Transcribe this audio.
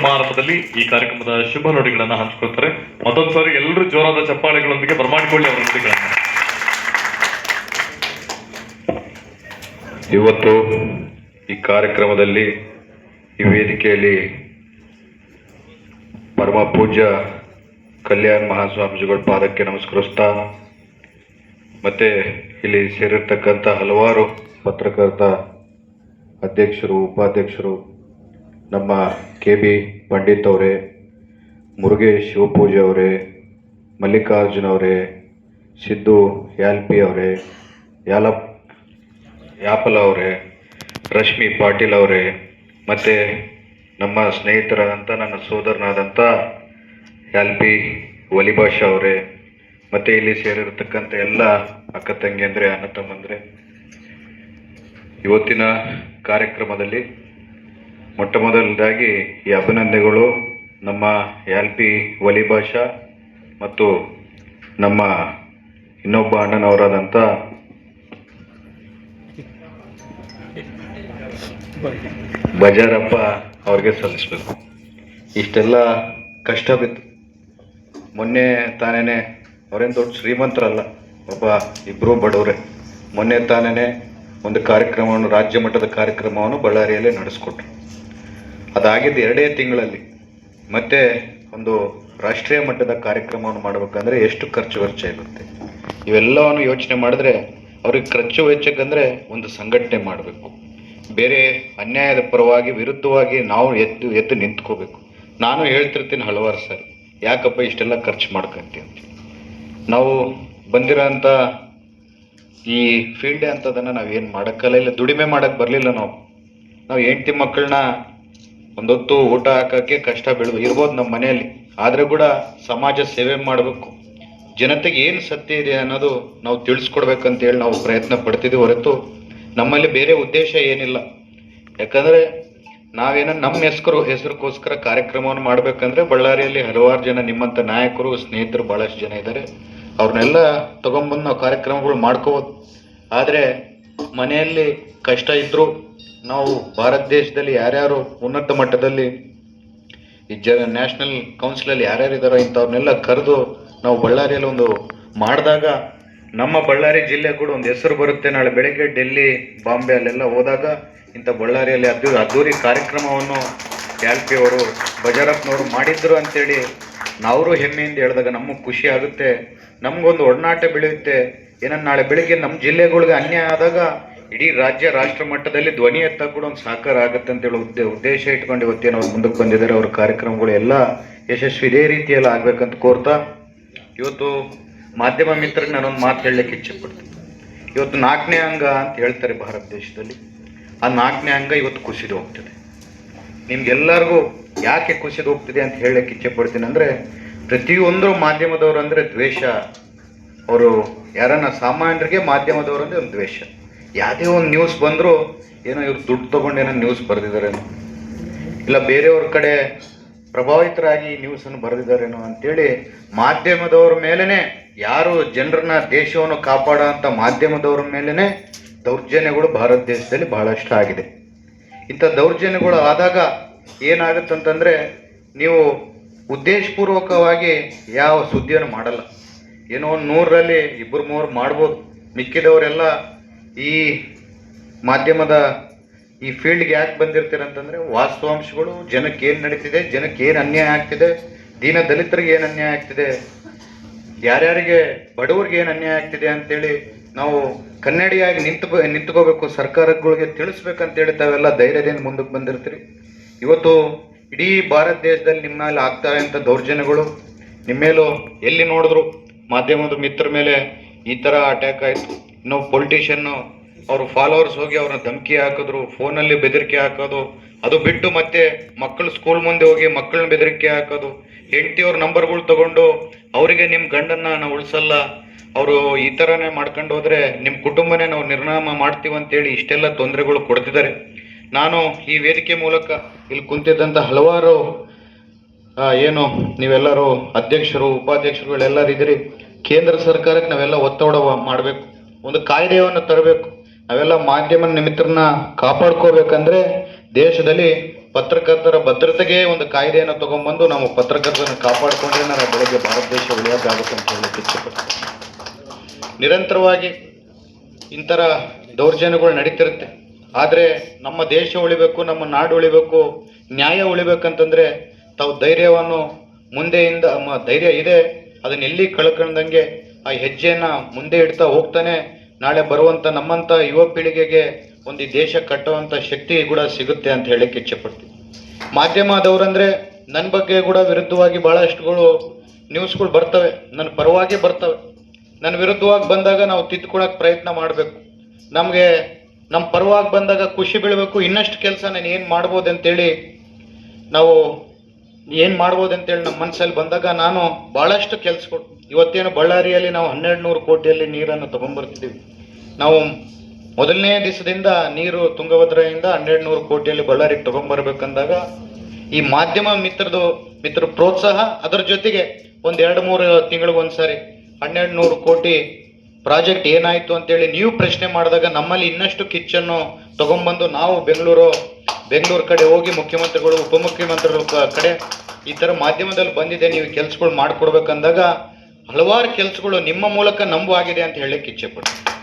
ಸಮಾರಂಭದಲ್ಲಿ ಈ ಕಾರ್ಯಕ್ರಮದ ಶುಭ ನುಡಿಗಳನ್ನ ಹಂಚಿಕೊಳ್ತಾರೆ. ಮತ್ತೊಂದು ಸಾರಿ ಎಲ್ಲರೂ ಜೋರಾದ ಚಪ್ಪಾಳೆಗಳೊಂದಿಗೆ ಬರಮಾಡಿಕೊಳ್ಳಿ ಅವರ ನುಡಿಗಳನ್ನ. ಇವತ್ತು ಈ ಕಾರ್ಯಕ್ರಮದಲ್ಲಿ ಈ ವೇದಿಕೆಯಲ್ಲಿ ಪರಮ ಪೂಜ್ಯ ಕಲ್ಯಾಣ ಮಹಾಸ್ವಾಮೀಜಿಗಳ ಪಾದಕ್ಕೆ ನಮಸ್ಕರಿಸ್ತಾ, ಮತ್ತೆ ಇಲ್ಲಿ ಸೇರಿರ್ತಕ್ಕಂಥ ಹಲವಾರು ಪತ್ರಕರ್ತ ಅಧ್ಯಕ್ಷರು, ಉಪಾಧ್ಯಕ್ಷರು, ನಮ್ಮ KB ಪಂಡಿತ್ ಅವರೇ, ಮುರುಗೇಶ್ ಶಿವಪೂಜೆ ಅವರೇ, ಮಲ್ಲಿಕಾರ್ಜುನ್ ಅವರೇ, ಸಿದ್ದು ಯಾಲ್ಪಿ ಅವರೇ, ಯಾಪಲ ಅವರೇ, ರಶ್ಮಿ ಪಾಟೀಲ್ ಅವರೇ, ಮತ್ತು ನಮ್ಮ ಸ್ನೇಹಿತರಾದಂಥ ನನ್ನ ಸೋದರನಾದಂಥ ಯಾಲ್ಪಿ ವಲಿಭಾಷಾ ಅವರೇ, ಮತ್ತು ಇಲ್ಲಿ ಸೇರಿರತಕ್ಕಂಥ ಎಲ್ಲ ಅಕ್ಕ ತಂಗಿಯಂದರೆ, ಅಣ್ಣ ತಮ್ಮಂದರೆ, ಇವತ್ತಿನ ಕಾರ್ಯಕ್ರಮದಲ್ಲಿ ಮೊಟ್ಟ ಮೊದಲದಾಗಿ ಈ ಅಭಿನಂದನೆಗಳು ನಮ್ಮ ಯಾಲ್ಪಿ ವಲಿಭಾಷಾ ಮತ್ತು ನಮ್ಮ ಇನ್ನೊಬ್ಬ ಅಣ್ಣನವರಾದಂಥ ಬಜಾರಪ್ಪ ಅವ್ರಿಗೆ ಸಲ್ಲಿಸಬೇಕು. ಇಷ್ಟೆಲ್ಲ ಕಷ್ಟ ಬಿತ್ತು. ಮೊನ್ನೆ ತಾನೇ ಅವರೇನು ದೊಡ್ಡ ಶ್ರೀಮಂತರಲ್ಲ, ಒಬ್ಬ ಇಬ್ಬರು ಬಡವರೇ. ಮೊನ್ನೆ ತಾನೇ ಒಂದು ಕಾರ್ಯಕ್ರಮವನ್ನು, ರಾಜ್ಯ ಮಟ್ಟದ ಕಾರ್ಯಕ್ರಮವನ್ನು ಬಳ್ಳಾರಿಯಲ್ಲೇ ನಡೆಸ್ಕೊಟ್ರು. ಅದಾಗಿದ್ದು 2 ತಿಂಗಳಲ್ಲಿ. ಮತ್ತೆ ಒಂದು ರಾಷ್ಟ್ರೀಯ ಮಟ್ಟದ ಕಾರ್ಯಕ್ರಮವನ್ನು ಮಾಡಬೇಕಂದ್ರೆ ಎಷ್ಟು ಖರ್ಚು ವೆಚ್ಚ ಇರುತ್ತೆ. ಇವೆಲ್ಲವನ್ನು ಯೋಚನೆ ಮಾಡಿದ್ರೆ ಅವ್ರಿಗೆ ಖರ್ಚು ವೆಚ್ಚಕ್ಕಂದರೆ ಒಂದು ಸಂಘಟನೆ ಮಾಡಬೇಕು. ಬೇರೆ ಅನ್ಯಾಯದ ಪರವಾಗಿ, ವಿರುದ್ಧವಾಗಿ ನಾವು ಎದ್ದು ನಿಂತ್ಕೋಬೇಕು. ನಾನು ಹೇಳ್ತಿರ್ತೀನಿ ಹಲವಾರು ಸಾರಿ, ಯಾಕಪ್ಪ ಇಷ್ಟೆಲ್ಲ ಖರ್ಚು ಮಾಡ್ಕೊಂತೀವಿ ಅಂತ. ನಾವು ಬಂದಿರೋಂಥ ಈ ಫೀಲ್ಡೇ ಅಂಥದನ್ನು ನಾವೇನು ಮಾಡೋಕ್ಕಲ್ಲ, ಇಲ್ಲ ದುಡಿಮೆ ಮಾಡೋಕ್ಕೆ ಬರಲಿಲ್ಲ. ನಾವು ಹೆಂಡತಿ ಮಕ್ಕಳನ್ನ ಒಂದೊತ್ತು ಊಟ ಹಾಕೋಕ್ಕೆ ಕಷ್ಟ ಇರ್ಬೋದು ನಮ್ಮ ಮನೆಯಲ್ಲಿ, ಆದರೆ ಕೂಡ ಸಮಾಜ ಸೇವೆ ಮಾಡಬೇಕು. ಜನತೆಗೆ ಏನು ಸತ್ಯ ಇದೆ ಅನ್ನೋದು ನಾವು ತಿಳಿಸ್ಕೊಡ್ಬೇಕಂತೇಳಿ ನಾವು ಪ್ರಯತ್ನ ಪಡ್ತಿದ್ದೀವಿ ಹೊರತು ನಮ್ಮಲ್ಲಿ ಬೇರೆ ಉದ್ದೇಶ ಏನಿಲ್ಲ. ಯಾಕಂದರೆ ನಾವೇನೋ ನಮ್ಮ ಹೆಸರಿಗೋಸ್ಕರ ಕಾರ್ಯಕ್ರಮವನ್ನು ಮಾಡಬೇಕಂದ್ರೆ ಬಳ್ಳಾರಿಯಲ್ಲಿ ಹಲವಾರು ಜನ ನಿಮ್ಮಂಥ ನಾಯಕರು, ಸ್ನೇಹಿತರು ಭಾಳಷ್ಟು ಜನ ಇದ್ದಾರೆ. ಅವ್ರನ್ನೆಲ್ಲ ತೊಗೊಂಬಂದು ನಾವು ಕಾರ್ಯಕ್ರಮಗಳು ಮಾಡ್ಕೋಬೋದು. ಆದರೆ ಮನೆಯಲ್ಲಿ ಕಷ್ಟ ಇದ್ದರೂ ನಾವು ಭಾರತ ದೇಶದಲ್ಲಿ ಯಾರ್ಯಾರು ಉನ್ನತ ಮಟ್ಟದಲ್ಲಿ ಈ ನ್ಯಾಷನಲ್ ಕೌನ್ಸಿಲಲ್ಲಿ ಯಾರ್ಯಾರು ಇದ್ದಾರೋ ಇಂಥವ್ರನ್ನೆಲ್ಲ ಕರೆದು ನಾವು ಬಳ್ಳಾರಿಯಲ್ಲಿ ಒಂದು ಮಾಡಿದಾಗ ನಮ್ಮ ಬಳ್ಳಾರಿ ಜಿಲ್ಲೆ ಕೂಡ ಒಂದು ಹೆಸರು ಬರುತ್ತೆ. ನಾಳೆ ಬೆಳಗ್ಗೆ ಡೆಲ್ಲಿ, ಬಾಂಬೆ ಅಲ್ಲೆಲ್ಲ ಹೋದಾಗ ಇಂಥ ಬಳ್ಳಾರಿಯಲ್ಲಿ ಅದ್ದೂರಿ ಕಾರ್ಯಕ್ರಮವನ್ನು ಯಾಲ್ಪಿ ಅವರು, ಬಜಾರಪ್ಪನವರು ಮಾಡಿದ್ರು ಅಂತೇಳಿ ನಾವರು ಹೆಮ್ಮೆಯಿಂದ ಹೇಳಿದಾಗ ನಮಗೆ ಖುಷಿ ಆಗುತ್ತೆ. ನಮಗೊಂದು ಒಡನಾಟ ಬೆಳೆಯುತ್ತೆ. ಏನನ್ನ ನಾಳೆ ಬೆಳಿಗ್ಗೆ ನಮ್ಮ ಜಿಲ್ಲೆಗಳಿಗೆ ಅನ್ಯಾಯ ಆದಾಗ ಇಡೀ ರಾಜ್ಯ, ರಾಷ್ಟ್ರ ಮಟ್ಟದಲ್ಲಿ ಧ್ವನಿ ಎತ್ತ ಕೂಡ ಒಂದು ಸಹಕಾರ ಆಗುತ್ತೆ ಅಂತೇಳಿ ಉದ್ದೇಶ ಇಟ್ಕೊಂಡು ಇವತ್ತೇನು ಅವ್ರು ಮುಂದಕ್ಕೆ ಬಂದಿದ್ದಾರೆ. ಅವ್ರ ಕಾರ್ಯಕ್ರಮಗಳು ಎಲ್ಲ ಯಶಸ್ವಿ ಇದೇ ರೀತಿಯೆಲ್ಲ ಆಗ್ಬೇಕಂತ ಕೋರ್ತಾ, ಇವತ್ತು ಮಾಧ್ಯಮ ಮಿತ್ರರಿಗೆ ನಾನೊಂದು ಮಾತು ಹೇಳಲಿಕ್ಕೆ ಇಚ್ಛೆ ಪಡ್ತೀನಿ. ಇವತ್ತು 4ನೇ ಅಂಗ ಅಂತ ಹೇಳ್ತಾರೆ ಭಾರತ ದೇಶದಲ್ಲಿ. ಆ 4ನೇ ಅಂಗ ಇವತ್ತು ಕುಸಿದು ಹೋಗ್ತದೆ. ನಿಮ್ಗೆಲ್ಲರಿಗೂ ಯಾಕೆ ಕುಸಿದು ಹೋಗ್ತಿದೆ ಅಂತ ಹೇಳಲಿಕ್ಕೆ ಇಚ್ಛೆ ಪಡ್ತೀನಿ ಅಂದರೆ, ಪ್ರತಿಯೊಂದು ಮಾಧ್ಯಮದವರು ಅಂದರೆ ದ್ವೇಷ. ಅವರು ಯಾರನ್ನ ಸಾಮಾನ್ಯರಿಗೆ ಮಾಧ್ಯಮದವರು ಅಂದರೆ ಒಂದು ದ್ವೇಷ. ಯಾವುದೇ ಒಂದು ನ್ಯೂಸ್ ಬಂದರೂ ಏನೋ ಇವ್ರು ದುಡ್ಡು ತೊಗೊಂಡು ಏನೋ ನ್ಯೂಸ್ ಬರೆದಿದ್ದಾರೇನೋ, ಇಲ್ಲ ಬೇರೆಯವ್ರ ಕಡೆ ಪ್ರಭಾವಿತರಾಗಿ ನ್ಯೂಸನ್ನು ಬರೆದಿದ್ದಾರೇನೋ ಅಂತೇಳಿ ಮಾಧ್ಯಮದವ್ರ ಮೇಲೇ, ಯಾರು ಜನರನ್ನ, ದೇಶವನ್ನು ಕಾಪಾಡೋ ಅಂಥ ಮಾಧ್ಯಮದವ್ರ ಮೇಲೇ ದೌರ್ಜನ್ಯಗಳು ಭಾರತ ದೇಶದಲ್ಲಿ ಬಹಳಷ್ಟು ಆಗಿದೆ. ಇಂಥ ದೌರ್ಜನ್ಯಗಳು ಆದಾಗ ಏನಾಗುತ್ತಂತಂದರೆ, ನೀವು ಉದ್ದೇಶಪೂರ್ವಕವಾಗಿ ಯಾವ ಸುದ್ದಿಯನ್ನು ಮಾಡಲ್ಲ. ಏನೋ ಒಂದು 100ರಲ್ಲಿ 2-3 ಮಾಡ್ಬೋದು. ಮಿಕ್ಕಿದವರೆಲ್ಲ ಈ ಮಾಧ್ಯಮದ ಈ ಫೀಲ್ಡ್ಗೆ ಯಾಕೆ ಬಂದಿರ್ತೀರಂತಂದರೆ, ವಾಸ್ತವಾಂಶಗಳು, ಜನಕ್ಕೆ ಏನು ನಡೀತಿದೆ, ಜನಕ್ಕೆ ಏನು ಅನ್ಯಾಯ ಆಗ್ತಿದೆ, ದೀನ ದಲಿತರಿಗೆ ಏನು ಅನ್ಯಾಯ ಆಗ್ತಿದೆ, ಯಾರ್ಯಾರಿಗೆ ಬಡವರಿಗೆ ಏನು ಅನ್ಯಾಯ ಆಗ್ತಿದೆ ಅಂತೇಳಿ ನಾವು ಕನ್ನಡಿಯಾಗಿ ನಿಂತ್ಕೋಬೇಕು, ಸರ್ಕಾರಗಳಿಗೆ ತಿಳಿಸ್ಬೇಕಂತೇಳಿ ತಾವೆಲ್ಲ ಧೈರ್ಯದಿಂದ ಮುಂದಕ್ಕೆ ಬಂದಿರ್ತೀರಿ. ಇವತ್ತು ಇಡೀ ಭಾರತ ದೇಶದಲ್ಲಿ ನಿಮ್ಮ ಮೇಲೆ ಆಗ್ತಾ ಇರೋಂಥ ದೌರ್ಜನ್ಯಗಳು, ನಿಮ್ಮ ಮೇಲೂ ಎಲ್ಲಿ ನೋಡಿದ್ರು ಮಾಧ್ಯಮದ ಮಿತ್ರ ಮೇಲೆ ಈ ಥರ ಅಟ್ಯಾಕ್ ಆಯಿತು. ಇನ್ನೊಬ್ಬ ಪೊಲಿಟಿಷಿಯನ್ನು ಅವರು ಫಾಲೋವರ್ಸ್ ಹೋಗಿ ಅವ್ರನ್ನ ಧಮಕಿ ಹಾಕಿದ್ರು, ಫೋನಲ್ಲಿ ಬೆದರಿಕೆ ಹಾಕೋದು, ಅದು ಬಿಟ್ಟು ಮತ್ತೆ ಮಕ್ಕಳು ಸ್ಕೂಲ್ ಮುಂದೆ ಹೋಗಿ ಮಕ್ಕಳನ್ನ ಬೆದರಿಕೆ ಹಾಕೋದು, ಹೆಂಡತಿಯವ್ರ ನಂಬರ್ಗಳು ತಗೊಂಡು ಅವರಿಗೆ ನಿಮ್ಮ ಗಂಡನ್ನ ನಾವು ಉಳಿಸಲ್ಲ, ಅವರು ಈ ಥರನೇ ಮಾಡ್ಕೊಂಡು ಹೋದರೆ ನಿಮ್ಮ ಕುಟುಂಬನೇ ನಾವು ನಿರ್ನಾಮ ಮಾಡ್ತೀವಂತೇಳಿ ಇಷ್ಟೆಲ್ಲ ತೊಂದರೆಗಳು ಕೊಡ್ತಿದ್ದಾರೆ. ನಾನು ಈ ವೇದಿಕೆ ಮೂಲಕ ಇಲ್ಲಿ ಕುಂತಿದ್ದಂಥ ಹಲವಾರು ಏನು ನೀವೆಲ್ಲರೂ ಅಧ್ಯಕ್ಷರು, ಉಪಾಧ್ಯಕ್ಷರುಗಳೆಲ್ಲರೂ ಇದ್ದೀರಿ. ಕೇಂದ್ರ ಸರ್ಕಾರಕ್ಕೆ ನಾವೆಲ್ಲ ಒತ್ತಡ ಮಾಡಬೇಕು, ಒಂದು ಕಾಯ್ದೆಯನ್ನು ತರಬೇಕು. ನಾವೆಲ್ಲ ಮಾಧ್ಯಮ ಮಿತ್ರರನ್ನ ಕಾಪಾಡ್ಕೋಬೇಕಂದ್ರೆ ದೇಶದಲ್ಲಿ ಪತ್ರಕರ್ತರ ಭದ್ರತೆಗೆ ಒಂದು ಕಾಯ್ದೆಯನ್ನು ತಗೊಂಡ್ಬಂದು ನಾವು ಪತ್ರಕರ್ತರನ್ನು ಕಾಪಾಡಿಕೊಂಡ್ರೆ ನಾವು ಬೆಳಗ್ಗೆ ಭಾರತ ದೇಶ ಉಳಿಯೋಕ್ಕಾಗುತ್ತೆ ಅಂತ ಹೇಳಲಿಕ್ಕೆ ಇಚ್ಛೆಪಡ್ತೀನಿ. ನಿರಂತರವಾಗಿ ಇಂಥರ ದೌರ್ಜನ್ಯಗಳು ನಡೀತಿರುತ್ತೆ. ಆದರೆ ನಮ್ಮ ದೇಶ ಉಳಿಬೇಕು, ನಮ್ಮ ನಾಡು ಉಳಿಬೇಕು, ನ್ಯಾಯ ಉಳಿಬೇಕಂತಂದರೆ ತಾವು ಧೈರ್ಯವನ್ನು ಮುಂದೆಯಿಂದ ಧೈರ್ಯ ಇದೆ ಅದನ್ನ ಎಲ್ಲಿ ಕಳ್ಕೊಂಡಂಗೆ ಆ ಹೆಜ್ಜೆಯನ್ನು ಮುಂದೆ ಇಡ್ತಾ ಹೋಗ್ತಾನೆ ನಾಳೆ ಬರುವಂಥ ನಮ್ಮಂಥ ಯುವ ಪೀಳಿಗೆಗೆ ಒಂದು ಈ ದೇಶ ಕಟ್ಟುವಂಥ ಶಕ್ತಿ ಕೂಡ ಸಿಗುತ್ತೆ ಅಂತ ಹೇಳಕ್ಕೆ ಇಚ್ಛೆಪಡ್ತೀನಿ. ಮಾಧ್ಯಮದವರಂದರೆ ನನ್ನ ಬಗ್ಗೆ ಕೂಡ ವಿರುದ್ಧವಾಗಿ ಭಾಳಷ್ಟುಗಳು ನ್ಯೂಸ್ಗಳು ಬರ್ತವೆ, ನನ್ನ ಪರವಾಗಿ ಬರ್ತವೆ. ನನ್ನ ವಿರುದ್ಧವಾಗಿ ಬಂದಾಗ ನಾವು ತಿದ್ದುಕೊಳ್ಳೋಕೆ ಪ್ರಯತ್ನ ಮಾಡಬೇಕು. ನಮಗೆ ನಮ್ಮ ಪರವಾಗಿ ಬಂದಾಗ ಖುಷಿ ಬೀಳಬೇಕು, ಇನ್ನಷ್ಟು ಕೆಲಸ ನಾನು ಏನು ಮಾಡ್ಬೋದು ಅಂತೇಳಿ ನಾವು ನಮ್ಮ ಮನಸ್ಸಲ್ಲಿ ಬಂದಾಗ ನಾನು ಭಾಳಷ್ಟು ಕೆಲಸಗಳು ಇವತ್ತೇನು ಬಳ್ಳಾರಿಯಲ್ಲಿ ನಾವು 1200 ಕೋಟಿಯಲ್ಲಿ ನೀರನ್ನು ತೊಗೊಂಡ್ಬರ್ತಿದ್ದೀವಿ. ನಾವು ಮೊದಲನೇ ದಿವಸದಿಂದ ನೀರು ತುಂಗಭದ್ರೆಯಿಂದ 1200 ಕೋಟಿಯಲ್ಲಿ ಬಳ್ಳಾರಿಗೆ ತೊಗೊಂಡ್ಬರ್ಬೇಕಂದಾಗ ಈ ಮಾಧ್ಯಮ ಮಿತ್ರ ಪ್ರೋತ್ಸಾಹ, ಅದರ ಜೊತೆಗೆ ಒಂದು 2-3 ತಿಂಗಳಿಗೊಂದ್ಸರಿ 1200 ಕೋಟಿ ಪ್ರಾಜೆಕ್ಟ್ ಏನಾಯಿತು ಅಂತೇಳಿ ನೀವು ಪ್ರಶ್ನೆ ಮಾಡಿದಾಗ ನಮ್ಮಲ್ಲಿ ಇನ್ನಷ್ಟು ಕಿಚ್ಚನ್ನು ತೊಗೊಂಬಂದು ನಾವು ಬೆಂಗಳೂರು ಕಡೆ ಹೋಗಿ ಮುಖ್ಯಮಂತ್ರಿಗಳು ಉಪಮುಖ್ಯಮಂತ್ರಿಗಳ ಕಡೆ ಈ ಥರ ಮಾಧ್ಯಮದಲ್ಲಿ ಬಂದಿದೆ, ನೀವು ಕೆಲಸಗಳು ಮಾಡಿಕೊಡ್ಬೇಕಂದಾಗ ಹಲವಾರು ಕೆಲಸಗಳು ನಿಮ್ಮ ಮೂಲಕ ನಂಬು ಆಗಿದೆ ಅಂತ ಹೇಳಕ್ಕೆ ಇಚ್ಛೆಪಡ್ತೀನಿ.